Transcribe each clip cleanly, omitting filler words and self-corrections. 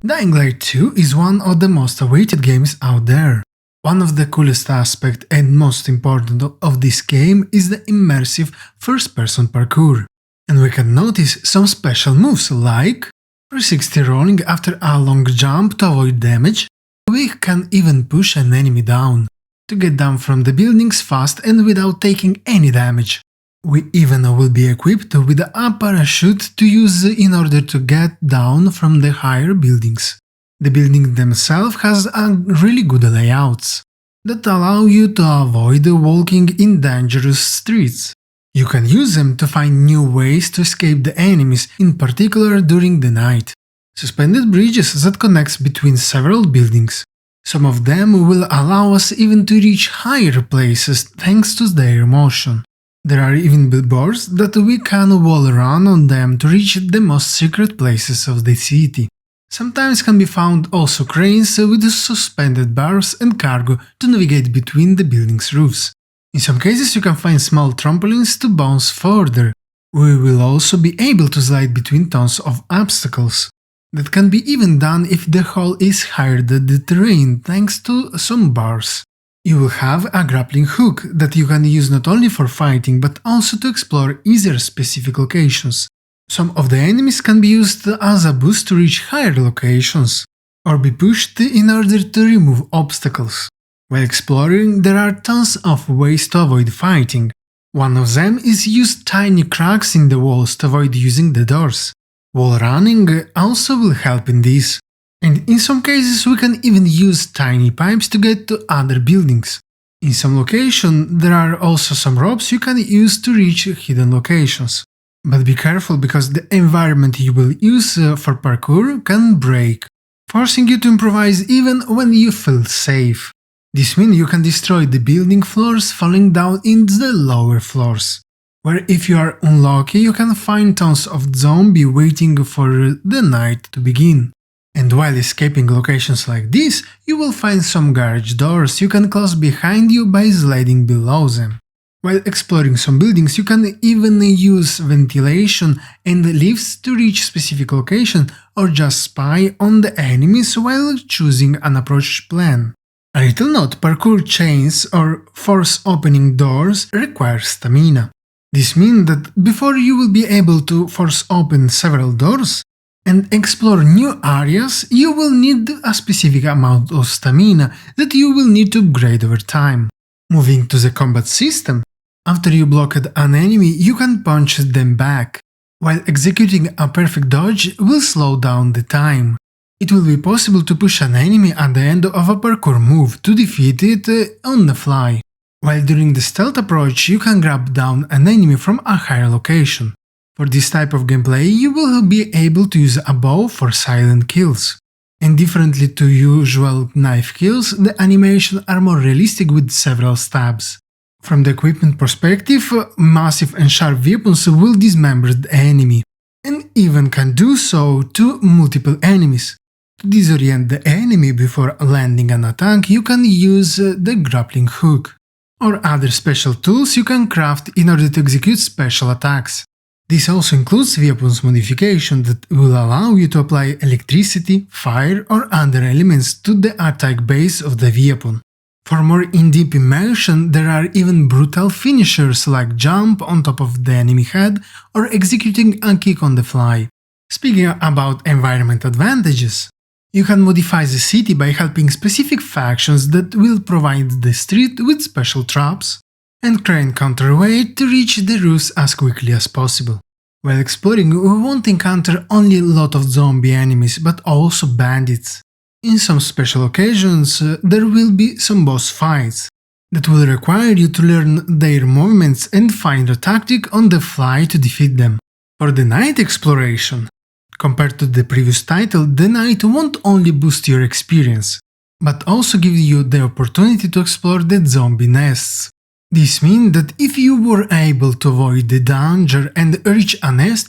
Dying Light 2 is one of the most awaited games out there. One of the coolest aspects and most important of this game is the immersive first-person parkour. And we can notice some special moves like 360 rolling after a long jump to avoid damage. We can even push an enemy down, to get down from the buildings fast and without taking any damage. We even will be equipped with a parachute to use in order to get down from the higher buildings. The building themselves has a really good layouts that allow you to avoid walking in dangerous streets. You can use them to find new ways to escape the enemies, in particular during the night. Suspended bridges that connects between several buildings. Some of them will allow us even to reach higher places thanks to their motion. There are even billboards that we can wall around on them to reach the most secret places of the city. Sometimes can be found also cranes with suspended bars and cargo to navigate between the building's roofs. In some cases you can find small trampolines to bounce further. We will also be able to slide between tons of obstacles. That can be even done if the hole is higher than the terrain thanks to some bars. You will have a grappling hook that you can use not only for fighting but also to explore easier specific locations. Some of the enemies can be used as a boost to reach higher locations, or be pushed in order to remove obstacles. While exploring, there are tons of ways to avoid fighting. One of them is use tiny cracks in the walls to avoid using the doors. Wall running also will help in this. And in some cases we can even use tiny pipes to get to other buildings. In some locations there are also some ropes you can use to reach hidden locations. But be careful because the environment you will use for parkour can break, forcing you to improvise even when you feel safe. This means you can destroy the building floors falling down into the lower floors, where if you are unlucky you can find tons of zombies waiting for the night to begin. And while escaping locations like this, you will find some garage doors you can close behind you by sliding below them. While exploring some buildings you can even use ventilation and lifts to reach specific location or just spy on the enemies while choosing an approach plan. A little note: parkour chains or force opening doors require stamina. This means that before you will be able to force open several doors and explore new areas, you will need a specific amount of stamina that you will need to upgrade over time. Moving to the combat system, after you blocked an enemy, you can punch them back, while executing a perfect dodge will slow down the time. It will be possible to push an enemy at the end of a parkour move to defeat it on the fly, while during the stealth approach you can grab down an enemy from a higher location. For this type of gameplay you will be able to use a bow for silent kills. And differently to usual knife kills, the animations are more realistic with several stabs. From the equipment perspective, massive and sharp weapons will dismember the enemy, and even can do so to multiple enemies. To disorient the enemy before landing an attack, you can use the grappling hook, or other special tools you can craft in order to execute special attacks. This also includes weapons modification that will allow you to apply electricity, fire or other elements to the attack base of the weapon. For more in-depth immersion, there are even brutal finishers like jump on top of the enemy head or executing a kick on the fly. Speaking about environment advantages, you can modify the city by helping specific factions that will provide the street with special traps and crane counterweight to reach the roofs as quickly as possible. While exploring, we won't encounter only a lot of zombie enemies but also bandits. In some special occasions, there will be some boss fights that will require you to learn their movements and find a tactic on the fly to defeat them. For the night exploration, compared to the previous title, the night won't only boost your experience, but also give you the opportunity to explore the zombie nests. This means that if you were able to avoid the danger and reach a nest,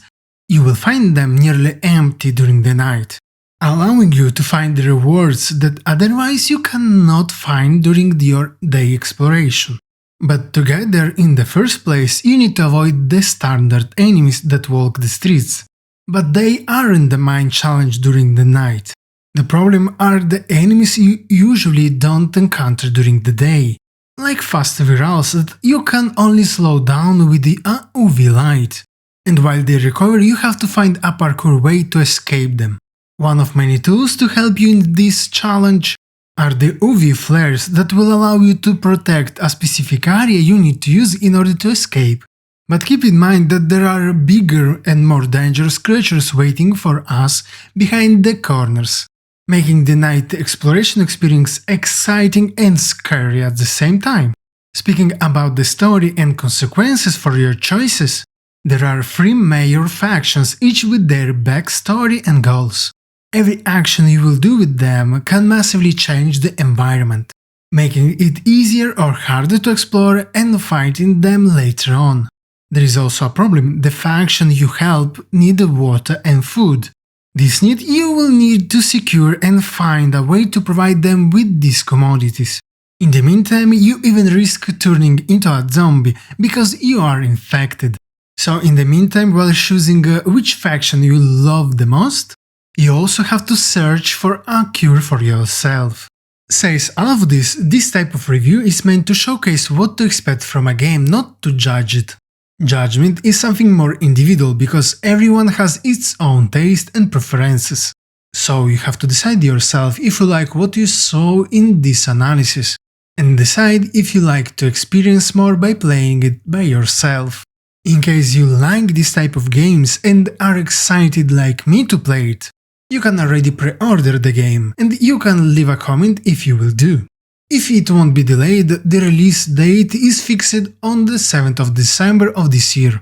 you will find them nearly empty during the night, allowing you to find the rewards that otherwise you cannot find during your day exploration. But to get there in the first place, you need to avoid the standard enemies that walk the streets. But they aren't the main challenge during the night. The problem are the enemies you usually don't encounter during the day, like fast virals that you can only slow down with the UV light. And while they recover, you have to find a parkour way to escape them. One of many tools to help you in this challenge are the UV flares that will allow you to protect a specific area you need to use in order to escape. But keep in mind that there are bigger and more dangerous creatures waiting for us behind the corners, making the night exploration experience exciting and scary at the same time. Speaking about the story and consequences for your choices, there are 3 major factions, each with their backstory and goals. Every action you will do with them can massively change the environment, making it easier or harder to explore and fighting them later on. There is also a problem: the faction you help need water and food. This need you will need to secure and find a way to provide them with these commodities. In the meantime, you even risk turning into a zombie because you are infected. So in the meantime, while choosing which faction you love the most, you also have to search for a cure for yourself. Says all of this type of review is meant to showcase what to expect from a game, not to judge it. Judgment is something more individual because everyone has its own taste and preferences. So you have to decide yourself if you like what you saw in this analysis, and decide if you like to experience more by playing it by yourself. In case you like this type of games and are excited like me to play it, you can already pre-order the game, and you can leave a comment if you will do. If it won't be delayed, the release date is fixed on the 7th of December of this year.